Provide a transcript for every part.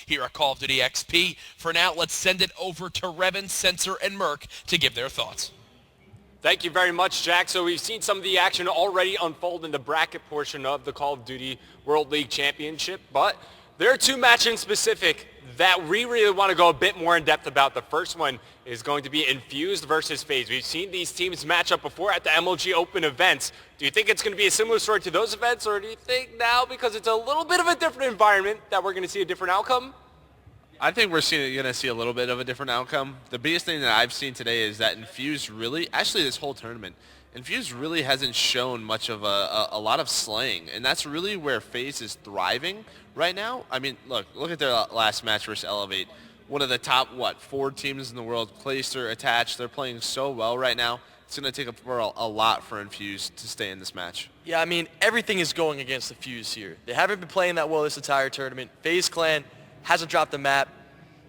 here at Call of Duty XP. For now, let's send it over to Revan, Sensor, and Merc to give their thoughts. Thank you very much, Jack. So we've seen some of the action already unfold in the bracket portion of the Call of Duty World League Championship, but there are two matches in specific that we really want to go a bit more in depth about. The first one is going to be Infused versus Faze. We've seen these teams match up before at the MLG Open events. Do you think it's going to be a similar story to those events, or do you think now, because it's a little bit of a different environment, that we're going to see a different outcome? I think we're going to see a little bit of a different outcome. The biggest thing that I've seen today is that Infused really, actually this whole tournament, Infused really hasn't shown much of a lot of slaying, and that's really where Faze is thriving right now. I mean, look at their last match versus Elevate. One of the top, 4 teams in the world, Clayster, attached. They're playing so well right now. It's going to take a lot for Infused to stay in this match. Yeah, I mean, everything is going against the Fuse here. They haven't been playing that well this entire tournament. Faze Clan hasn't dropped the map.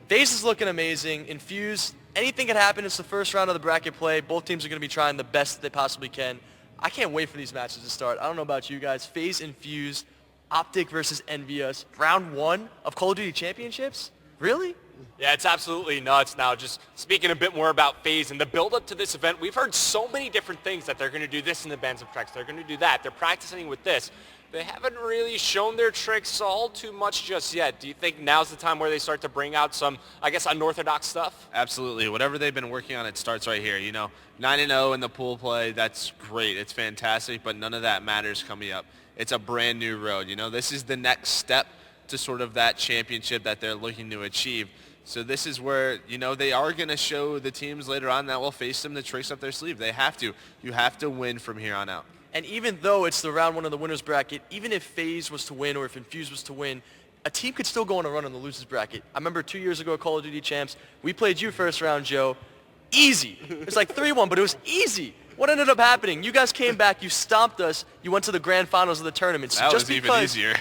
Faze is looking amazing. Infused, anything can happen. It's the first round of the bracket play. Both teams are going to be trying the best that they possibly can. I can't wait for these matches to start. I don't know about you guys. Faze Infused, Optic versus Envious. Round 1 of Call of Duty Championships? Really? Yeah, it's absolutely nuts. Now, just speaking a bit more about Faze and the build-up to this event, we've heard so many different things, that they're going to do this in the bands of tracks. They're going to do that. They're practicing with this. They haven't really shown their tricks all too much just yet. Do you think now's the time where they start to bring out some, I guess, unorthodox stuff? Absolutely. Whatever they've been working on, it starts right here. 9-0 in the pool play, that's great. It's fantastic, but none of that matters coming up. It's a brand new road. This is the next step to sort of that championship that they're looking to achieve. So this is where, they are going to show the teams later on that will face them the tricks up their sleeve. They have to. You have to win from here on out. And even though it's the round 1 of the winner's bracket, even if Faze was to win or if Infused was to win, a team could still go on a run on the losers bracket. I remember 2 years ago at Call of Duty Champs, we played you first round, Joe. Easy. It was like 3-1, but it was easy. What ended up happening? You guys came back, you stomped us, you went to the grand finals of the tournament. So that was even easier.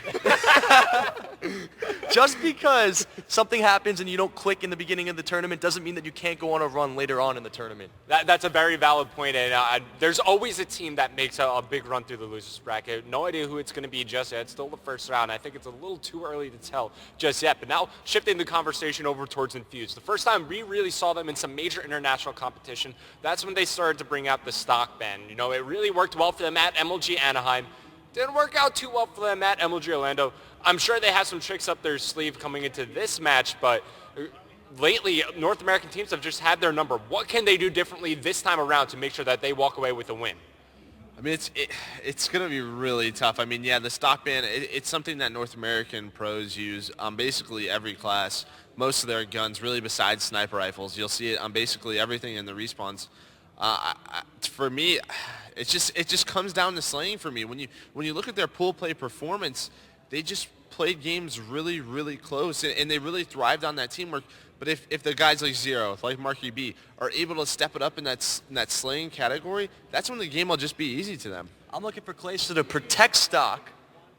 Just because something happens and you don't click in the beginning of the tournament doesn't mean that you can't go on a run later on in the tournament. That's a very valid point, and there's always a team that makes a big run through the losers bracket. No idea who it's going to be just yet. It's still the first round. I think it's a little too early to tell just yet. But now shifting the conversation over towards Infused. The first time we really saw them in some major international competition, that's when they started to bring out the stock ban. It really worked well for them at MLG Anaheim. Didn't work out too well for them at MLG Orlando. I'm sure they have some tricks up their sleeve coming into this match, but lately North American teams have just had their number. What can they do differently this time around to make sure that they walk away with a win? I mean, it's going to be really tough. I mean, yeah, the stock ban, it's something that North American pros use on basically every class. Most of their guns, really besides sniper rifles, you'll see it on basically everything in the respawns. For me, it just comes down to slaying for me. When you look at their pool play performance, they just played games really, really close, and they really thrived on that teamwork. But if the guys like Zero, like Marky B, are able to step it up in that slaying category, that's when the game will just be easy to them. I'm looking for Clayster to protect stock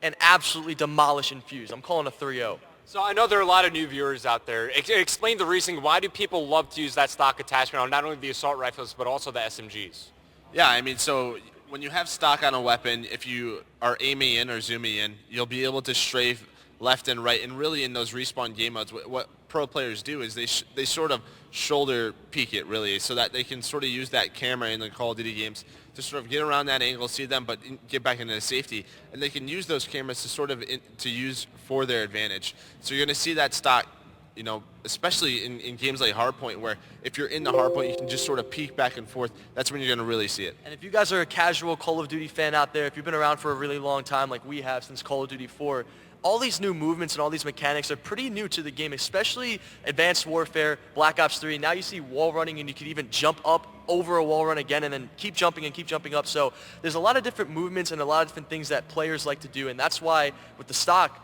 and absolutely demolish Infused. I'm calling a 3-0. So I know there are a lot of new viewers out there. Explain the reason. Why do people love to use that stock attachment on not only the assault rifles but also the SMGs? Yeah, I mean, so when you have stock on a weapon, if you are aiming in or zooming in, you'll be able to strafe left and right. And really in those respawn game modes, what pro players do is they sort of shoulder peek it, really, so that they can sort of use that camera in the Call of Duty games to sort of get around that angle, see them, but get back into safety. And they can use those cameras to sort of to use for their advantage. So you're going to see that stock, especially in games like HardPoint, where if you're in the HardPoint, you can just sort of peek back and forth. That's when you're going to really see it. And if you guys are a casual Call of Duty fan out there, if you've been around for a really long time like we have since Call of Duty 4, all these new movements and all these mechanics are pretty new to the game, especially Advanced Warfare, Black Ops 3. Now you see wall running, and you can even jump up over a wall run again and then keep jumping up. So there's a lot of different movements and a lot of different things that players like to do, and that's why with the stock,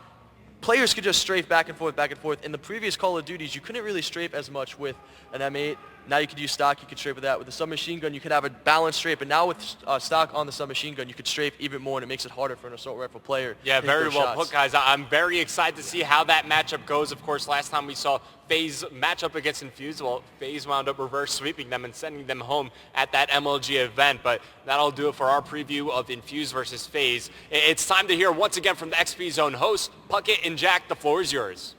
players could just strafe back and forth. In the previous Call of Duties, you couldn't really strafe as much with an M8. Now you could use stock, you could strafe with that. With the submachine gun, you could have a balanced strafe, but now with stock on the submachine gun, you could strafe even more, and it makes it harder for an assault rifle player. Yeah, to very hit those well shots. put, guys. I'm very excited to see how that matchup goes. Of course, last time we saw Faze match up against Infused, well, Faze wound up reverse sweeping them and sending them home at that MLG event, but that'll do it for our preview of Infused versus Faze. It's time to hear once again from the XP Zone hosts, Puckett and Jack. The floor is yours.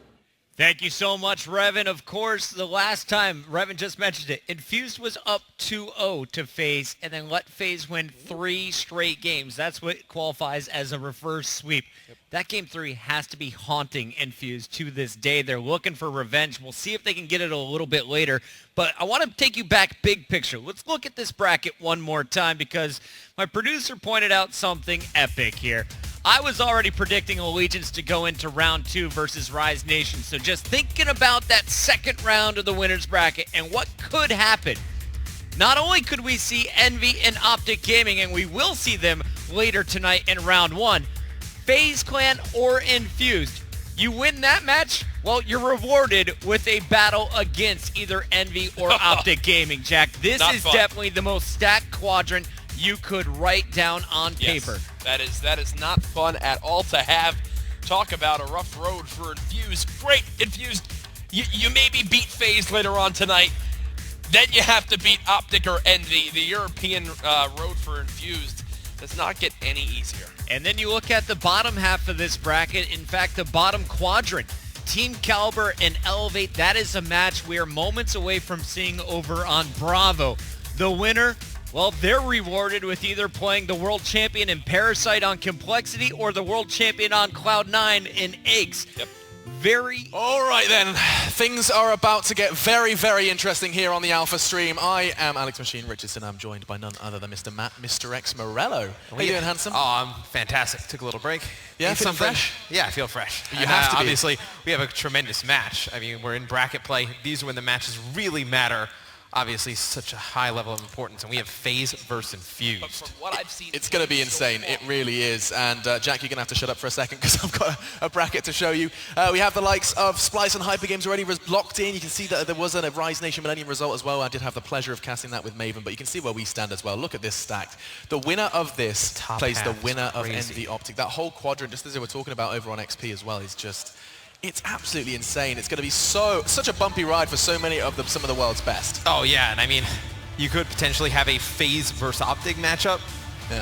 Thank you so much, Revan. Of course, the last time, Revan just mentioned it, Infused was up 2-0 to Faze, and then let Faze win 3 straight games. That's what qualifies as a reverse sweep. That game 3 has to be haunting Infused to this day. They're looking for revenge. We'll see if they can get it a little bit later. But I want to take you back big picture. Let's look at this bracket one more time because my producer pointed out something epic here. I was already predicting Allegiance to go into round 2 versus Rise Nation. So just thinking about that second round of the winner's bracket and what could happen. Not only could we see Envy and Optic Gaming, and we will see them later tonight in round 1, FaZe Clan or Infused. You win that match, well, you're rewarded with a battle against either Envy or Optic Gaming, Jack. This Not is fun. definitely the most stacked quadrant you could write down on paper. That is not fun at all to have. Talk about a rough road for Infused. Great, Infused. You maybe beat FaZe later on tonight. Then you have to beat Optic or Envy. The European road for Infused does not get any easier. And then you look at the bottom half of this bracket. In fact, the bottom quadrant. Team Caliber and Elevate. That is a match we are moments away from seeing over on Bravo. The winner, well, they're rewarded with either playing the world champion in Parasite on Complexity or the world champion on Cloud9 in Eggs. Yep. All right then, things are about to get very, very interesting here on the Alpha stream. I am Alex Machine Richardson. I'm joined by none other than Mr. Matt, Mr. X Morello. How you doing, handsome? Oh, I'm fantastic. Took a little break. Yeah, Ate feeling something. fresh? Yeah, I feel fresh. You have to be. Obviously, we have a tremendous match. I mean, we're in bracket play. These are when the matches really matter. Obviously, such a high level of importance, and we have FaZe versus Infused. But from what I've seen, It's going to be insane. It really is. And Jack, you're going to have to shut up for a second because I've got a bracket to show you. We have the likes of Splice and Hyper Games already locked in. You can see that there was a Rise Nation Millennium result as well. I did have the pleasure of casting that with Maven, but you can see where we stand as well. Look at this stacked. The winner of this Top plays the half is winner of crazy. Envy Optic. That whole quadrant, just as they were talking about over on XP as well, is just... It's absolutely insane. It's going to be such a bumpy ride for so many of some of the world's best. Oh, yeah, and I mean, you could potentially have a FaZe versus Optic matchup,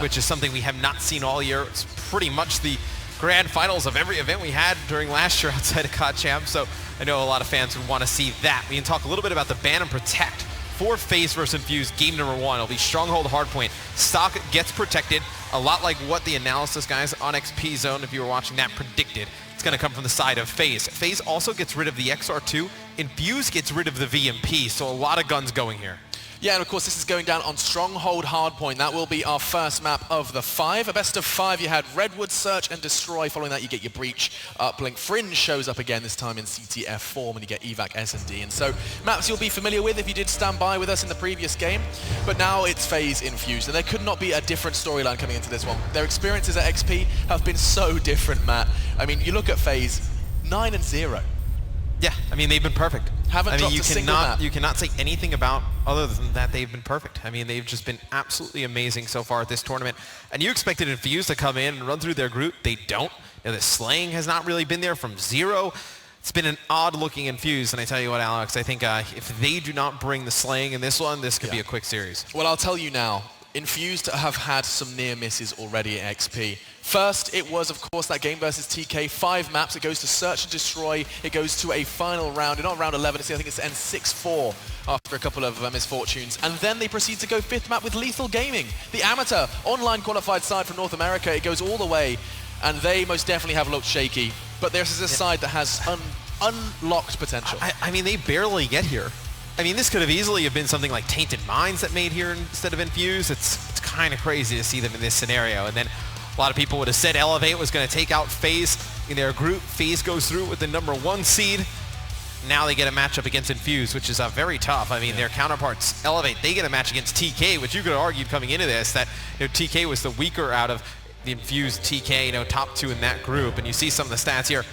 which is something we have not seen all year. It's pretty much the grand finals of every event we had during last year outside of COD Champ, so I know a lot of fans would want to see that. We can talk a little bit about the ban and protect for FaZe versus Infused game number 1. It'll be Stronghold Hardpoint. Stock gets protected, a lot like what the analysis guys on XP Zone, if you were watching that, predicted. It's going to come from the side of FaZe. FaZe also gets rid of the XR2. Infused gets rid of the VMP, so a lot of guns going here. Yeah, and of course this is going down on Stronghold Hardpoint. That will be our first map of the 5. A best of 5, you had Redwood, Search, and Destroy. Following that, you get your Breach, Uplink. Fringe shows up again, this time in CTF form, and you get Evac, S&D. And so, maps you'll be familiar with if you did stand by with us in the previous game. But now it's FaZe Infused, and there could not be a different storyline coming into this one. Their experiences at XP have been so different, Matt. I mean, you look at FaZe, 9-0. Yeah, I mean, they've been perfect. Haven't dropped a single map. You cannot say anything about other than that they've been perfect. I mean, they've just been absolutely amazing so far at this tournament. And you expected Infused to come in and run through their group. They don't. You know, the slaying has not really been there from 0. It's been an odd-looking Infused, and I tell you what, Alex, I think if they do not bring the slaying in this one, this could be a quick series. Well, I'll tell you now, Infused have had some near misses already at XP. First, it was, of course, that game versus TK. 5 maps. It goes to Search and Destroy. It goes to a final round. And not round 11. I think it's end 6-4 after a couple of misfortunes. And then they proceed to go 5th map with Lethal Gaming, the amateur online qualified side from North America. It goes all the way, and they most definitely have looked shaky. But this is a side that has unlocked potential. I mean, they barely get here. I mean, this could have easily have been something like Tainted Minds that made here instead of Infused. It's kind of crazy to see them in this scenario. And then a lot of people would have said Elevate was going to take out FaZe in their group. FaZe goes through with the number 1 seed. Now they get a matchup against Infused, which is very tough. I mean, their counterparts, Elevate, they get a match against TK, which you could have argued coming into this that TK was the weaker out of the Infused TK, top 2 in that group. And you see some of the stats here.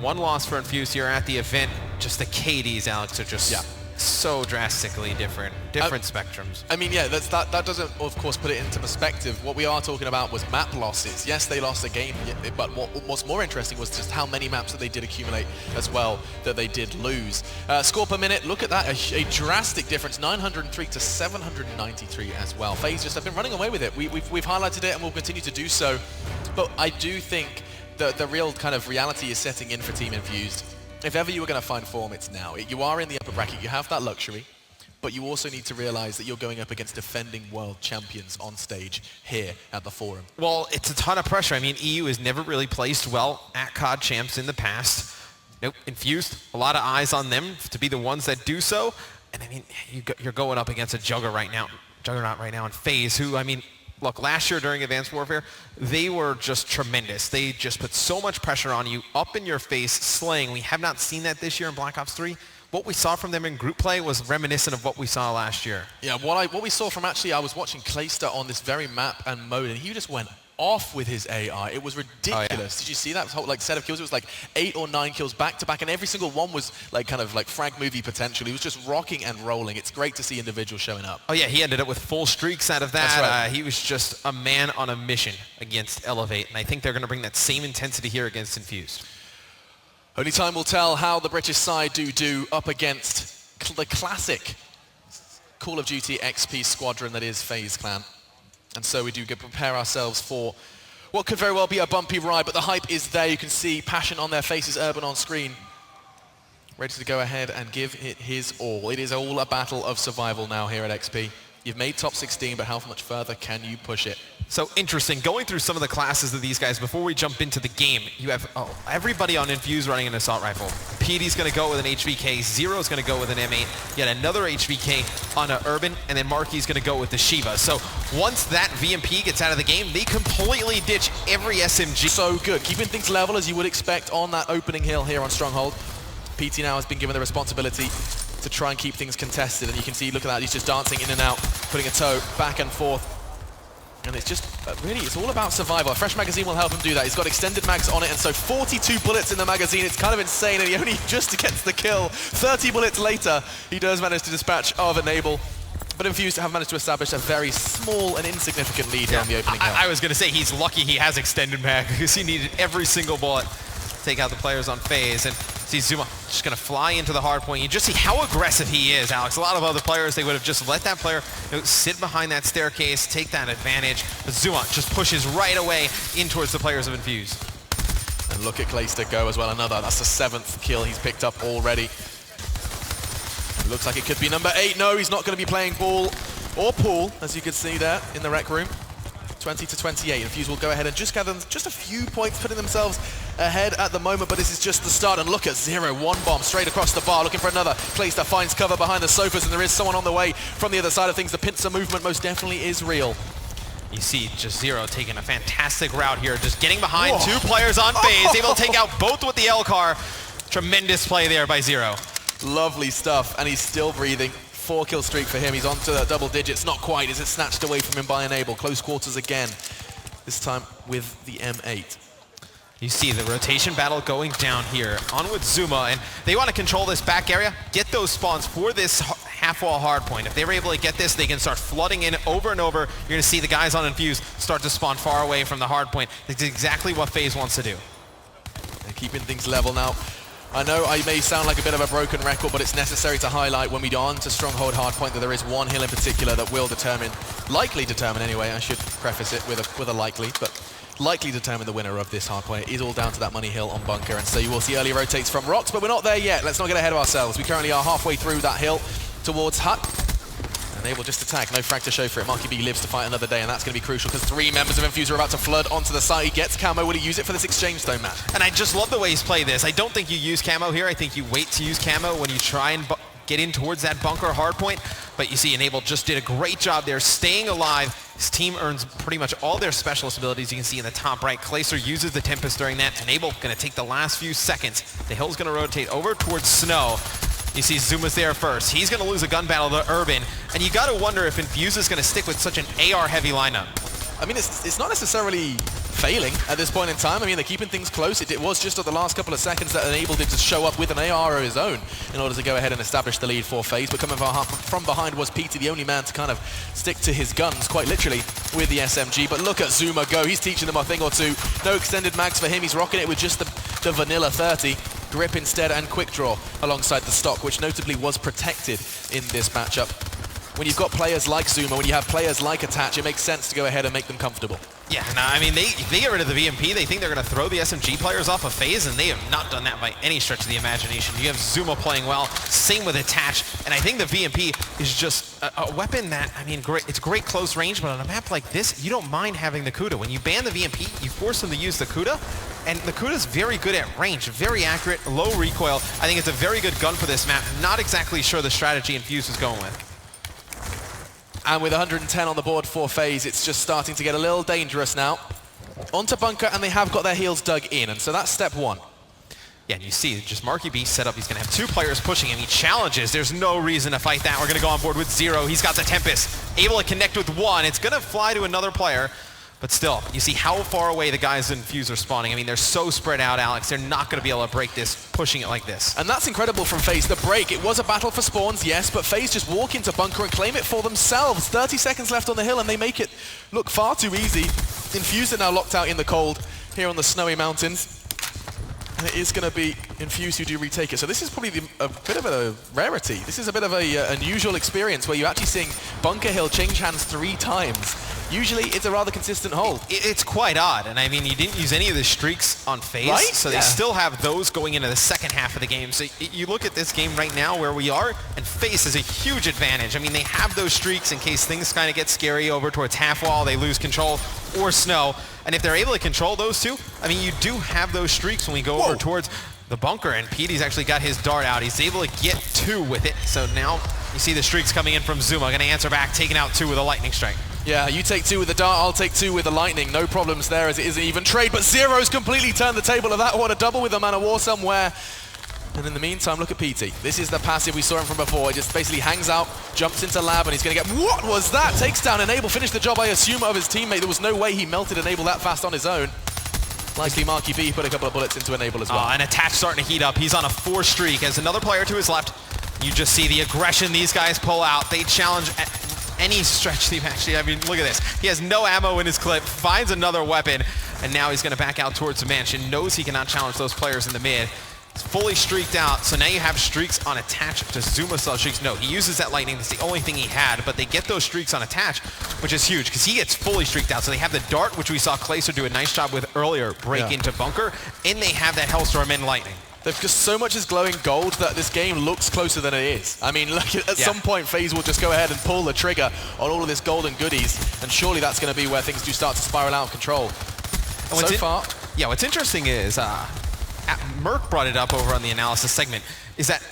1 loss for Infused here at the event. Just the KDs, Alex, are just so drastically different spectrums. I mean, yeah, that doesn't, of course, put it into perspective. What we are talking about was map losses. Yes, they lost a game, but what's more interesting was just how many maps that they did accumulate as well that they did lose. Score per minute, look at that, a drastic difference, 903 to 793 as well. FaZe just have been running away with it. We've highlighted it and we'll continue to do so. But I do think that the real kind of reality is setting in for Team Infused. if ever you were going to find form, it's now. You are in the upper bracket. You have that luxury. But you also need to realize that you're going up against defending world champions on stage here at the Forum. Well, it's a ton of pressure. I mean, EU has never really placed well at COD champs in the past. Nope, Infused, a lot of eyes on them to be the ones that do so. And I mean, you're going up against a juggernaut right now in Faze, who, I mean, look, last year during Advanced Warfare, they were just tremendous. They just put so much pressure on you, up in your face, slaying. We have not seen that this year in Black Ops 3. What we saw from them in group play was reminiscent of what we saw last year. Yeah, what we saw from actually, I was watching Clayster on this very map and mode, and he just went off with his AI. It was ridiculous. Oh, yeah. Did you see that whole set of kills? It was like 8 or 9 kills back to back, and every single one was like kind of like frag movie potential. He was just rocking and rolling. It's great to see individuals showing up. Oh yeah, he ended up with full streaks out of that. That's right. He was just a man on a mission against Elevate, and I think they're going to bring that same intensity here against Infused. Only time will tell how the British side do up against the classic Call of Duty XP squadron that is FaZe Clan. And so we do prepare ourselves for what could very well be a bumpy ride, but the hype is there. You can see passion on their faces, Urban on screen, ready to go ahead and give it his all. It is all a battle of survival now here at XP. You've made top 16, but how much further can you push it? So interesting, going through some of the classes of these guys before we jump into the game, you have everybody on Infused running an assault rifle. PD's going to go with an HVK, Zero's going to go with an M8, yet another HVK on an Urban, and then Marky's going to go with the Shiva. So once that VMP gets out of the game, they completely ditch every SMG. So good, keeping things level as you would expect on that opening hill here on Stronghold. PT now has been given the responsibility to try and keep things contested, and you can see, look at that, he's just dancing in and out, putting a toe back and forth. And it's just, really, it's all about survival. A fresh magazine will help him do that. He's got extended mags on it, and so 42 bullets in the magazine. It's kind of insane, and he only just gets the kill. 30 bullets later, he does manage to dispatch of Enable. But Infused have managed to establish a very small and insignificant lead on the opening hill. I was going to say he's lucky he has extended mag because he needed every single bullet to take out the players on Faze. And see Zuma just going to fly into the hard point. You just see how aggressive he is, Alex. A lot of other players, they would have just let that player sit behind that staircase, take that advantage. But Zuma just pushes right away in towards the players of Infused. And look at Clayster go as well. Another, that's the 7th kill he's picked up already. It looks like it could be number 8. No, he's not going to be playing ball or pool, as you can see there in the rec room. 20-28. Infused will go ahead and just gather just a few points, putting themselves ahead at the moment, but this is just the start. And look at Zero, one bomb straight across the bar, looking for another. Clayster finds cover behind the sofas, and there is someone on the way from the other side of things. The pincer movement most definitely is real. You see just Zero taking a fantastic route here, just getting behind 2 players on Faze, able to take out both with the L-car. Tremendous play there by Zero. Lovely stuff, and he's still breathing. 4-kill streak for him. He's on to the double digits. Not quite. Is it snatched away from him by Enable? Close quarters again. This time with the M8. You see the rotation battle going down here. On with Zuma, and they want to control this back area, get those spawns for this half-wall hard point. If they were able to get this, they can start flooding in over and over. You're going to see the guys on Infused start to spawn far away from the hard point. That's exactly what FaZe wants to do. They're keeping things level now. I know I may sound like a bit of a broken record, but it's necessary to highlight when we go on to Stronghold Hardpoint that there is one hill in particular that will determine, likely determine anyway, I should preface it with a likely, but likely determine the winner of this hardpoint. It is all down to that money hill on Bunker, and so you will see early rotates from Rocks, but we're not there yet. Let's not get ahead of ourselves. We currently are halfway through that hill towards Hut. And they will just attack. No frag to show for it. Marky B lives to fight another day, and that's going to be crucial because 3 members of Infused are about to flood onto the site. He gets camo. Will he use it for this exchange though, Matt? And I just love the way he's played this. I don't think you use camo here. I think you wait to use camo when you try and get in towards that bunker hardpoint. But you see Enable just did a great job there staying alive. His team earns pretty much all their specialist abilities. You can see in the top right, Clayster uses the Tempest during that. Enable going to take the last few seconds. The hill's going to rotate over towards Snow. You see Zuma's there first. He's going to lose a gun battle to Urban. And you got to wonder if Infused is going to stick with such an AR-heavy lineup. I mean, it's not necessarily failing at this point in time. I mean, they're keeping things close. It was just at the last couple of seconds that enabled him to show up with an AR of his own in order to go ahead and establish the lead for FaZe. But coming from behind was PT, the only man to kind of stick to his guns, quite literally, with the SMG. But look at Zuma go. He's teaching them a thing or two. No extended mags for him. He's rocking it with just the vanilla 30. Grip instead and quick draw alongside the stock, which notably was protected in this matchup. When you've got players like Zuma, when you have players like Attach, it makes sense to go ahead and make them comfortable. Yeah, no, I mean, they get rid of the VMP, they think they're going to throw the SMG players off of Faze, and they have not done that by any stretch of the imagination. You have Zuma playing well, same with Attach, and I think the VMP is just a weapon that, I mean, it's great close range, but on a map like this, you don't mind having the Kuda. When you ban the VMP, you force them to use the Kuda, and the Kuda's very good at range, very accurate, low recoil. I think it's a very good gun for this map. Not exactly sure the strategy Infused is going with. And with 110 on the board for Faze, it's just starting to get a little dangerous now. Onto bunker, and they have got their heels dug in, and so that's step one. Yeah, and you see, just Marky B set up. He's going to have two players pushing him. He challenges. There's no reason to fight that. We're going to go on board with 0. He's got the Tempest. Able to connect with 1. It's going to fly to another player. But still, you see how far away the guys in Infused are spawning. I mean, they're so spread out, Alex. They're not going to be able to break this, pushing it like this. And that's incredible from Faze. The break, it was a battle for spawns, yes, but Faze just walk into bunker and claim it for themselves. 30 seconds left on the hill, and they make it look far too easy. Infused are now locked out in the cold here on the snowy mountains. And it is going to be Infused who do retake it. So this is probably a bit of a rarity. This is a bit of a unusual experience where you're actually seeing Bunker Hill change hands 3 times. Usually it's a rather consistent hold. It's quite odd, and I mean, you didn't use any of the streaks on Faze, right? So they still have those going into the second half of the game. So you look at this game right now where we are, and Faze is a huge advantage. I mean, they have those streaks in case things kind of get scary over towards half wall, they lose control, or snow. And if they're able to control those two, I mean, you do have those streaks when we go over towards the bunker, and Petey's actually got his dart out. He's able to get 2 with it. So now you see the streaks coming in from Zuma, going to answer back, taking out 2 with a lightning strike. Yeah, you take 2 with the dart, I'll take 2 with the lightning. No problems there as it is an even trade, but Zero's completely turned the table of that one. A double with a Man of War somewhere. And in the meantime, look at PT. This is the passive we saw him from before. He just basically hangs out, jumps into lab, and he's going to get... What was that? Takes down Enable, finished the job, I assume, of his teammate. There was no way he melted Enable that fast on his own. Likely Marky B put a couple of bullets into Enable as well. And Attach starting to heat up. He's on a 4 streak as another player to his left. You just see the aggression these guys pull out. They challenge any stretch team, actually. I mean, look at this. He has no ammo in his clip, finds another weapon, and now he's going to back out towards the mansion. Knows he cannot challenge those players in the mid. He's fully streaked out, so now you have streaks on Attach to Zuma style streaks. No, he uses that lightning. That's the only thing he had, but they get those streaks on Attach, which is huge, because he gets fully streaked out. So they have the dart, which we saw Clayster do a nice job with earlier, break into bunker, and they have that Hellstorm and lightning. They've just so much is glowing gold that this game looks closer than it is. I mean, look, at some point, FaZe will just go ahead and pull the trigger on all of this golden goodies, and surely that's going to be where things do start to spiral out of control. And so far... Yeah, what's interesting is, Merc brought it up over on the analysis segment, is that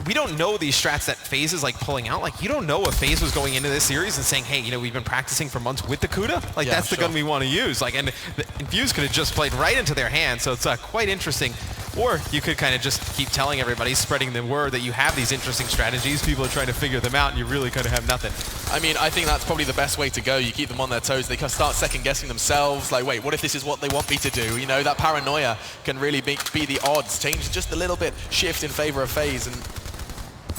we don't know these strats that FaZe is like pulling out. Like, you don't know if FaZe was going into this series and saying, hey, you know, we've been practicing for months with the Kuda. Like, that's the gun we want to use. Like, and the Infused could have just played right into their hands, so it's quite interesting. Or you could kind of just keep telling everybody, spreading the word that you have these interesting strategies. People are trying to figure them out, and you really kind of have nothing. I mean, I think that's probably the best way to go. You keep them on their toes. They can start second-guessing themselves. Like, wait, what if this is what they want me to do? You know, that paranoia can really be the odds. Change just a little bit, shift in favor of FaZe. And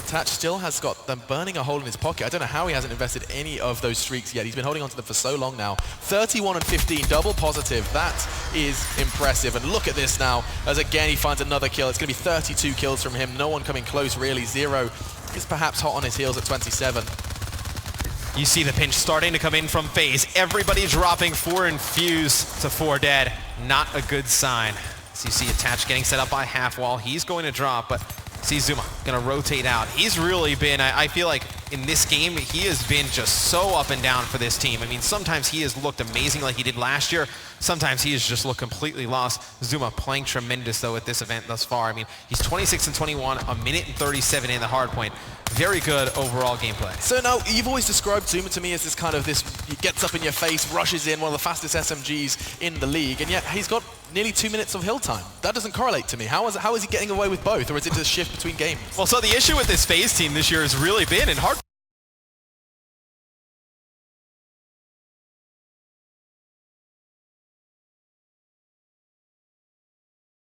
Attach still has got them burning a hole in his pocket. I don't know how he hasn't invested any of those streaks yet. He's been holding on to them for so long now. 31 and 15, double positive. That is impressive. And look at this now, as again he finds another kill. It's going to be 32 kills from him. No one coming close, really. Zero is perhaps hot on his heels at 27. You see the pinch starting to come in from FaZe. Everybody dropping 4 Infused to 4 dead. Not a good sign. So you see Attach getting set up by half wall. He's going to drop, but see Zuma going to rotate out. He's really been, I feel like in this game, he has been just so up and down for this team. I mean, sometimes he has looked amazing like he did last year. Sometimes he has just looked completely lost. Zuma playing tremendous, though, at this event thus far. I mean, he's 26 and 21, a minute and 37 in the hardpoint. Very good overall gameplay. So now, you've always described Zuma to me as this kind of he gets up in your face, rushes in, one of the fastest SMGs in the league, and yet he's got nearly 2 minutes of hill time. That doesn't correlate to me. How is he getting away with both, or is it just a shift between games? Well, so the issue with this FaZe team this year has really been in hard.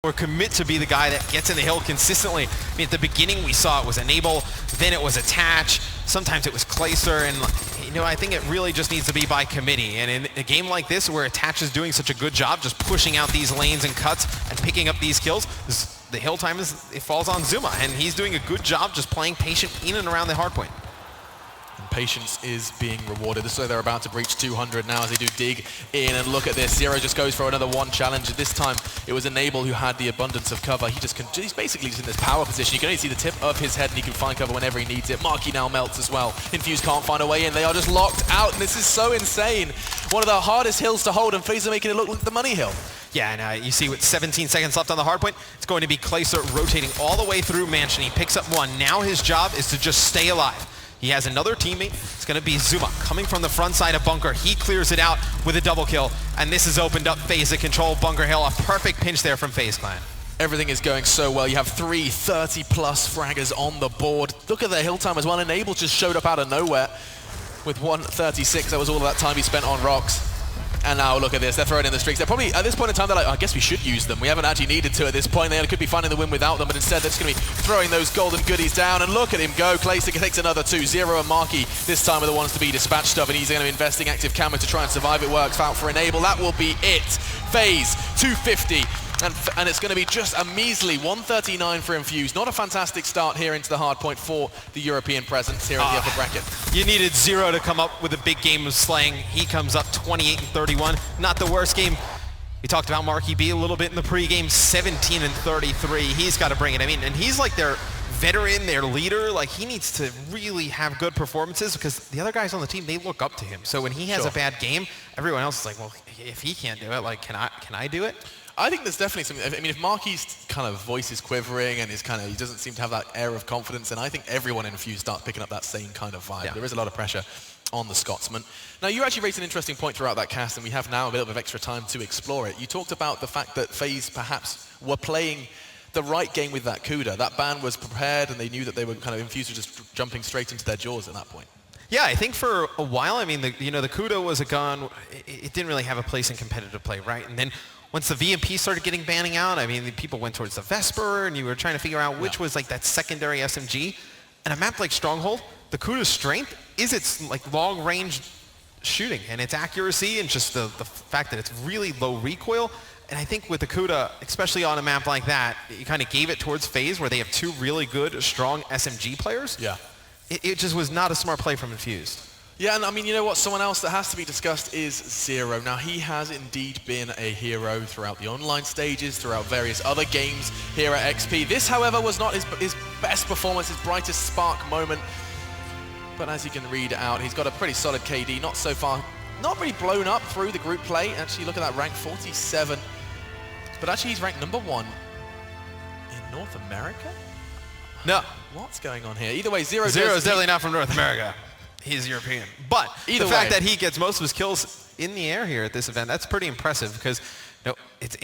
Or commit to be the guy that gets in the hill consistently. I mean, at the beginning we saw it was Enable, then it was Attach, sometimes it was Clayster, and you know, I think it really just needs to be by committee. And in a game like this where Attach is doing such a good job just pushing out these lanes and cuts and picking up these kills, the hill time it falls on Zuma, and he's doing a good job just playing patient in and around the hardpoint. patience is being rewarded. This is why they're about to breach 200 now as they do dig in, and look at this. Zero just goes for another one challenge. This time it was Enable who had the abundance of cover. He's basically just in this power position. You can only see the tip of his head and he can find cover whenever he needs it. Marky now melts as well. Infused can't find a way in. They are just locked out, and this is so insane. One of the hardest hills to hold, and Faze are making it look like the money hill. Yeah, and you see with 17 seconds left on the hardpoint, it's going to be Clayster rotating all the way through Mansion. He picks up one. Now his job is to just stay alive. He has another teammate. It's going to be Zuma coming from the front side of Bunker. He clears it out with a double kill, and this has opened up Faze to control Bunker Hill. A perfect pinch there from Faze Clan. Everything is going so well. You have 3 30-plus fraggers on the board. Look at the hill time as well. Enable just showed up out of nowhere with 136. That was all of that time he spent on rocks. And now look at this, they're throwing in the streaks. They're probably, at this point in time, they're like, I guess we should use them. We haven't actually needed to at this point. They could be finding the win without them, but instead they're just going to be throwing those golden goodies down. And look at him go. Clayster takes another 2. Zero and Marky this time are the ones to be dispatched of, and he's going to be investing active camo to try and survive. It works out for Enable. That will be it. Faze, 250. And it's going to be just a measly 139 for Infused. Not a fantastic start here into the hardpoint for the European presence here in the upper bracket. You needed Zero to come up with a big game of slaying. He comes up 28 and 31. Not the worst game. We talked about Marky B a little bit in the pregame, 17 and 33. He's got to bring it. I mean, and he's like their veteran, their leader. Like, he needs to really have good performances because the other guys on the team, they look up to him. So when he has a bad game, everyone else is like, well, if he can't do it, like, can I do it? I think there's definitely something. I mean, if Marky's kind of voice is quivering and he doesn't seem to have that air of confidence, and I think everyone in Infused starts picking up that same kind of vibe. Yeah. There is a lot of pressure on the Scotsman. Now, you actually raised an interesting point throughout that cast, and we have now a bit of extra time to explore it. You talked about the fact that Faze perhaps were playing the right game with that Kuda. That ban was prepared, and they knew that they were kind of Infused were just jumping straight into their jaws at that point. Yeah, I think for a while, I mean, the Kuda was a gun. It didn't really have a place in competitive play, right? And then once the VMP started getting banning out, I mean, the people went towards the Vesper, and you were trying to figure out which was like that secondary SMG. And a map like Stronghold, the Kuda's strength is its like long-range shooting and its accuracy, and just the fact that it's really low recoil. And I think with the Kuda, especially on a map like that, you kind of gave it towards Faze, where they have 2 really good, strong SMG players. Yeah. It just was not a smart play from Infused. Yeah, and I mean, you know what? Someone else that has to be discussed is Zero. Now, he has indeed been a hero throughout the online stages, throughout various other games here at XP. This, however, was not his best performance, his brightest spark moment. But as you can read out, he's got a pretty solid KD, not so far, not really blown up through the group play. Actually, look at that, rank 47. But actually, he's ranked number 1 in North America? No. What's going on here? Either way, Zero is definitely not from North America. He's European. But the fact that he gets most of his kills in the air here at this event, that's pretty impressive because it's